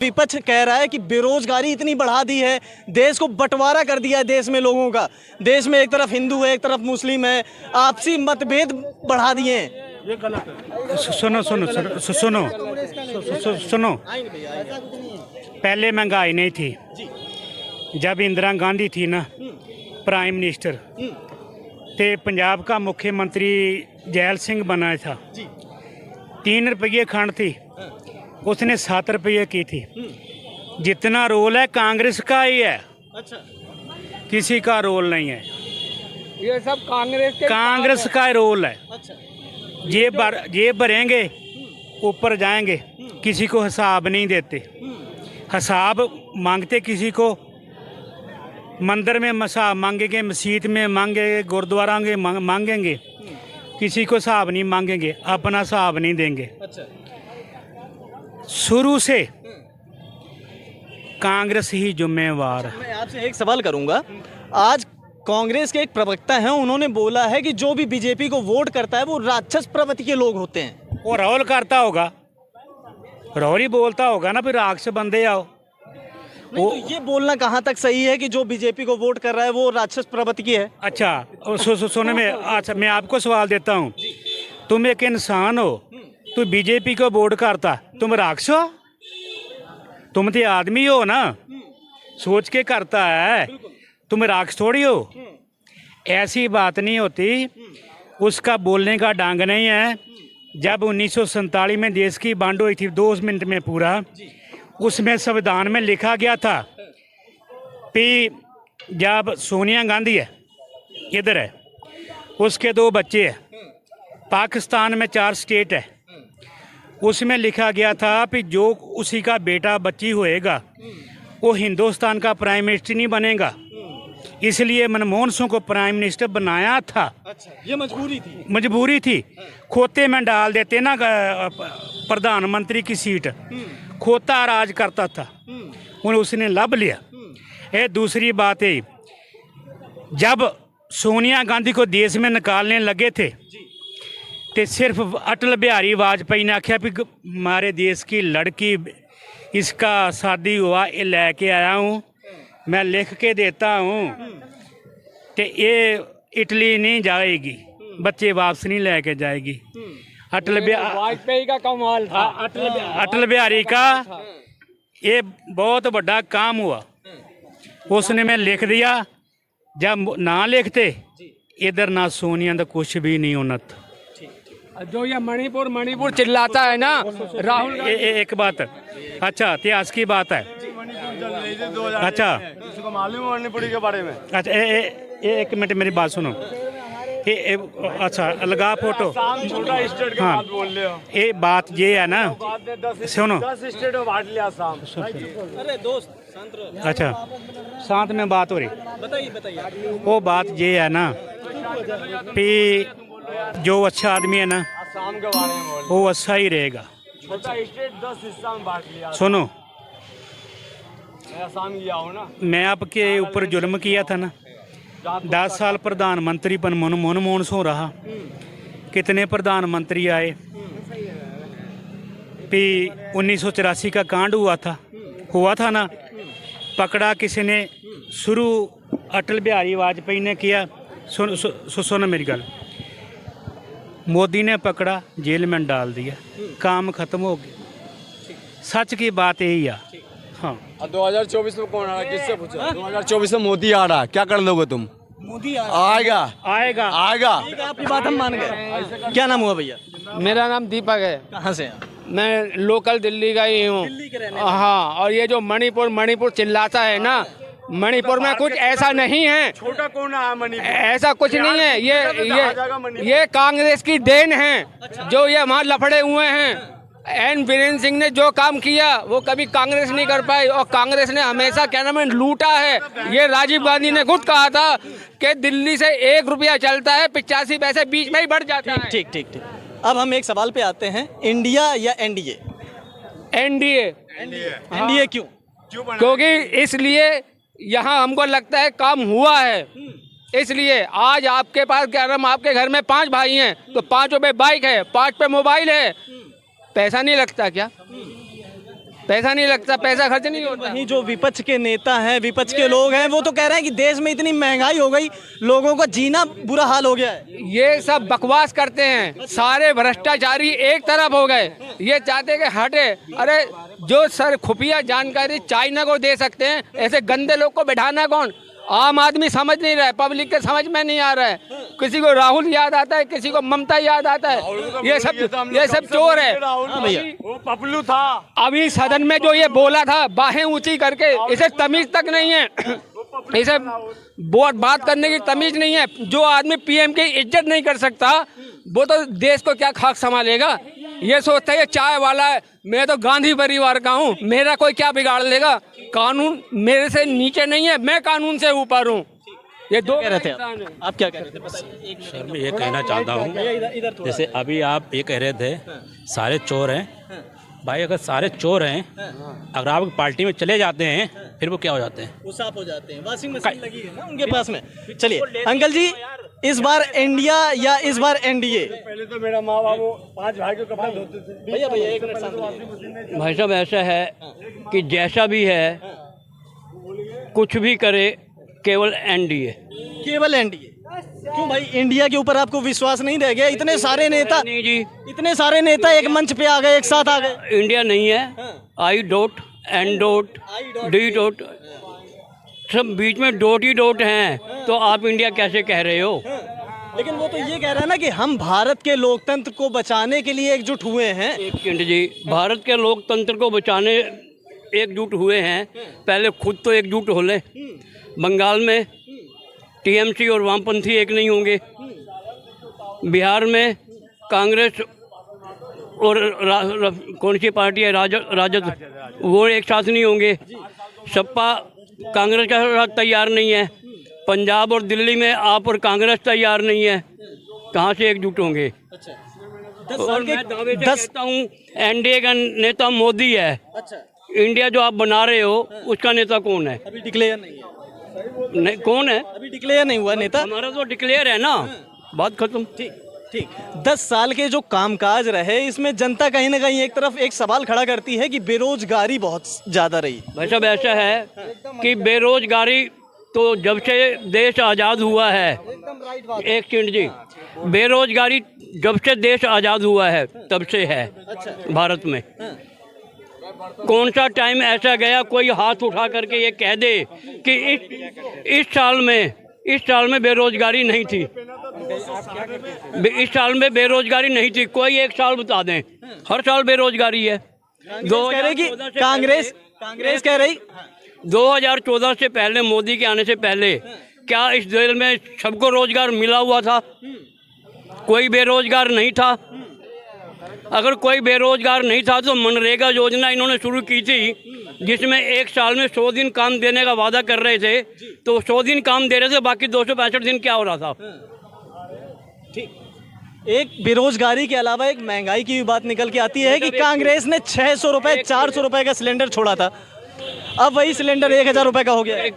विपक्ष कह रहा है कि बेरोजगारी इतनी बढ़ा दी है, देश को बंटवारा कर दिया है देश में लोगों का। देश में एक तरफ हिंदू है, एक तरफ मुस्लिम है, आपसी मतभेद बढ़ा दिए हैं। ये गलत है। सुनो सुनो सुनो सुनो सुनो, पहले महंगाई नहीं थी। जब इंदिरा गांधी थी ना प्राइम मिनिस्टर, तो पंजाब का मुख्यमंत्री जैल सिंह बना था। 3 रुपये खंड थी, उसने 7 रुपये की थी। जितना रोल है कांग्रेस का ही है। अच्छा, किसी का रोल नहीं है, ये सब कांग्रेस का रोल है। अच्छा, ये भरेंगे ऊपर जाएंगे, किसी को हिसाब नहीं देते। हिसाब मांगते किसी को, मंदिर में हिसाब मांगेंगे, मस्जिद में मांगेंगे, गुरुद्वारा में मांगेंगे, किसी को हिसाब नहीं मांगेंगे, अपना हिसाब नहीं देंगे। अच्छा, शुरू से कांग्रेस ही जिम्मेवार है। मैं आपसे एक सवाल करूंगा। आज कांग्रेस के एक प्रवक्ता हैं, उन्होंने बोला है कि जो भी बीजेपी को वोट करता है वो राक्षस प्रवृत्ति के लोग होते हैं। वो राहुल करता होगा, राहुल ही बोलता होगा ना, फिर राक्षस बंदे आओ। नहीं, तो ये बोलना कहाँ तक सही है कि जो बीजेपी को वोट कर रहा है वो राक्षस प्रवृत्ति की है? अच्छा सुनो, मैं आपको सवाल देता हूँ। तुम एक इंसान हो, तू बीजेपी को वोट करता, तुम राक्षस हो? तुम तो आदमी हो ना, सोच के करता है। तुम राक्षस थोड़ी हो। ऐसी बात नहीं होती। उसका बोलने का ढंग नहीं है। जब 1947 में देश की बांड हुई थी 2 मिनट में पूरा, उसमें संविधान में लिखा गया था कि जब सोनिया गांधी है इधर है, उसके 2 बच्चे हैं, पाकिस्तान में 4 स्टेट है, उसमें लिखा गया था कि जो उसी का बेटा बच्ची होएगा वो हिंदुस्तान का प्राइम मिनिस्टर नहीं बनेगा। इसलिए मनमोहन सिंह को प्राइम मिनिस्टर बनाया था। अच्छा, ये मजबूरी थी। खोते में डाल देते ना प्रधानमंत्री की सीट, खोता राज करता था, उसने लब लिया। ये दूसरी बात है, जब सोनिया गांधी को देश में निकालने लगे थे तो सिर्फ अटल बिहारी वाजपेयी ने आख्या भी हमारे देश की लड़की, इसका शादी हुआ, ये लेके आया हूँ, मैं लिख के देता हूँ, तो ये इटली नहीं जाएगी, बच्चे वापस नहीं लेके जाएगी। वाजपेयी का कमाल था। अटल बिहारी का ये बहुत बड़ा काम हुआ। उसने मैं लिख दिया। जब ना लिखते इधर ना सोनिया का कुछ भी नहीं होना था। जो ये मणिपुर चिल्लाता है ना राहुल, एक बात, अच्छा इतिहास की बात है। अच्छा मालूम है मणिपुरी के बारे में? अच्छा एक मिनट मेरी बात सुनो। अच्छा लगा फोटो। छोटा स्टेट के बात बोल रहे हो। ये बात ये है ना, सुनो। 10 स्टेट बांट लिया शाम। अरे दोस्त शांत रहो। अच्छा साथ में बात हो रही, बताइए। वो बात ये है ना कि जो अच्छा आदमी है ना आसाम के बारे में बोल। वो अच्छा ही रहेगा। छोटा स्टेट 10 हिस्सा में बांट लिया। सुनो, मैं आसाम गया हूँ ना। मैं आपके ऊपर जुल्म किया था ना, 10 साल प्रधानमंत्री पर मनमोहन सिंह रहा। कितने प्रधानमंत्री आए? कि 1984 का कांड हुआ था ना, पकड़ा किसी ने, शुरू अटल बिहारी वाजपेयी ने किया। सुनो मेरी गल, मोदी ने पकड़ा, जेल में डाल दिया, काम खत्म हो गया। सच की बात यही है। हाँ, 2024 में कौन आ रहा है? किससे पूछा? 2024 में मोदी आ रहा है, क्या कर लोगे तुम? मोदी आएगा। ठीक है, आपकी बात हम मान गए। क्या नाम हुआ भैया? मेरा नाम दीपक है। कहाँ से हैं? मैं लोकल दिल्ली का ही हूँ। दिल्ली के रहने हाँ, और ये जो मणिपुर चिल्लाता है ना, मणिपुर में कुछ ऐसा नहीं है। छोटा कौन है मणिपुर? ऐसा कुछ नहीं है। ये कांग्रेस की देन है, जो ये वहाँ लफड़े हुए हैं। एन बीरेन सिंह ने जो काम किया वो कभी कांग्रेस नहीं कर पाई, और कांग्रेस ने हमेशा क्या नाम है लूटा है। ये राजीव गांधी ने खुद कहा था कि दिल्ली से 1 रुपया चलता है, 85 पैसे बीच में ही बढ़ जाता है। ठीक। अब हम एक सवाल पे आते हैं, इंडिया या एनडीए? एनडीए क्यों? क्योंकि इसलिए यहाँ हमको लगता है काम हुआ है। इसलिए आज आपके पास क्या नाम, आपके घर में 5 भाई हैं तो 5 पे बाइक है, 5 पे मोबाइल है, पैसा नहीं लगता क्या? पैसा नहीं लगता, पैसा खर्च नहीं होता। वहीं जो विपक्ष के नेता हैं, विपक्ष के लोग हैं, वो तो कह रहे हैं कि देश में इतनी महंगाई हो गई, लोगों का जीना बुरा हाल हो गया है। ये सब बकवास करते हैं, सारे भ्रष्टाचारी एक तरफ हो गए, ये चाहते कि हटे। अरे जो सर खुफिया जानकारी चाइना को दे सकते हैं, ऐसे गंदे लोग को बैठाना कौन? आम आदमी समझ नहीं रहा है, पब्लिक के समझ में नहीं आ रहा है। किसी को राहुल याद आता है, किसी को ममता याद आता है। ये सब चोर है। भैया वो पपलू था। अभी सदन में जो ये बोला था बाहें ऊंची करके, इसे तमीज तक नहीं है, इसे बात करने की तमीज नहीं है। जो आदमी पीएम की इज्जत नहीं कर सकता, वो तो देश को क्या खाक संभालेगा? ये सोचता है ये चाय वाला है, मैं तो गांधी परिवार का हूँ, मेरा कोई क्या बिगाड़ लेगा? कानून मेरे से नीचे नहीं है, मैं कानून से ऊपर हूँ। ये दो कह रहे थे इंसान हैं। आप क्या कह रहे थे? बस सर मैं ये कहना चाहता हूँ, इधर थोड़ा। जैसे अभी आप ये कह रहे थे सारे चोर हैं। भाई अगर सारे चोर हैं, अगर आप पार्टी में चले जाते हैं फिर वो क्या हो जाते हैं? वो साफ हो जाते हैं। वॉशिंग मशीन लगी है ना उनके पास में। चलिए अंकल जी, इस बार इंडिया या इस बार एनडीए? पहले तो मेरा माँ बाप 5 भाई के कपड़े धोते थे। भैया एक मिनट शांत रहिए। भाई साहब ऐसा है कि जैसा भी है, कुछ भी करे, केवल एनडीए। केवल एनडीए? क्यों भाई, इंडिया के ऊपर आपको विश्वास नहीं रह गया? इतने सारे नेता, नहीं जी, इतने सारे नेता एक मंच पे आ गए, एक साथ आ गए। इंडिया नहीं है। I dot, N dot, D dot, सब बीच में डॉट ही डॉट हैं, तो आप इंडिया कैसे कह रहे हो? लेकिन वो तो ये कह रहा है ना कि हम भारत के लोकतंत्र को बचाने के लिए एकजुट हुए हैं। एक मिनट जी, भारत के लोकतंत्र को बचाने एकजुट हुए हैं, पहले खुद तो एकजुट हो ले। बंगाल में टीएमसी और वामपंथी एक नहीं होंगे, बिहार में कांग्रेस और कौन सी पार्टी है, राजद, वो एक साथ नहीं होंगे। सपा कांग्रेस के साथ तैयार नहीं है। पंजाब और दिल्ली में आप और कांग्रेस तैयार नहीं है, कहाँ से एकजुट होंगे? 10 और साल के मैं दावे से 10 कहता हूँ एनडीए का नेता मोदी है। अच्छा, इंडिया जो आप बना रहे हो उसका नेता कौन है? अभी डिक्लेयर नहीं है। नहीं, कौन है? अभी डिक्लेयर नहीं हुआ नेता। हमारा तो डिक्लेयर है ना, बात खत्म। ठीक ठीक। 10 साल के जो कामकाज रहे, इसमें जनता कहीं ना कहीं एक तरफ एक सवाल खड़ा करती है कि बेरोजगारी बहुत ज़्यादा रही। भाई साहब ऐसा है कि बेरोजगारी तो जब से देश आज़ाद हुआ है, एक सेकंड जी, बेरोजगारी जब से देश आज़ाद हुआ है तब से है भारत में। कौन सा टाइम ऐसा गया कोई हाथ उठा करके ये कह दे कि इस साल में बेरोजगारी नहीं थी, इस साल में बेरोजगारी नहीं थी? कोई एक साल बता दें। हर साल बेरोजगारी है। कह रही कि कांग्रेस कह रही 2014 से पहले, मोदी के आने से पहले, क्या इस देश में सबको रोजगार मिला हुआ था? कोई बेरोजगार नहीं था। अगर कोई बेरोजगार नहीं था तो मनरेगा योजना इन्होंने शुरू की थी, जिसमें एक साल में 100 दिन काम देने का वादा कर रहे थे, तो 100 दिन काम दे रहे थे, बाकी 265 दिन क्या हो रहा था? एक बेरोजगारी के अलावा एक महंगाई की भी बात निकल के आती है कि कांग्रेस ने 600 रुपए 400 रुपए का सिलेंडर छोड़ा था, अब वही सिलेंडर 1000 रुपए का हो गया है।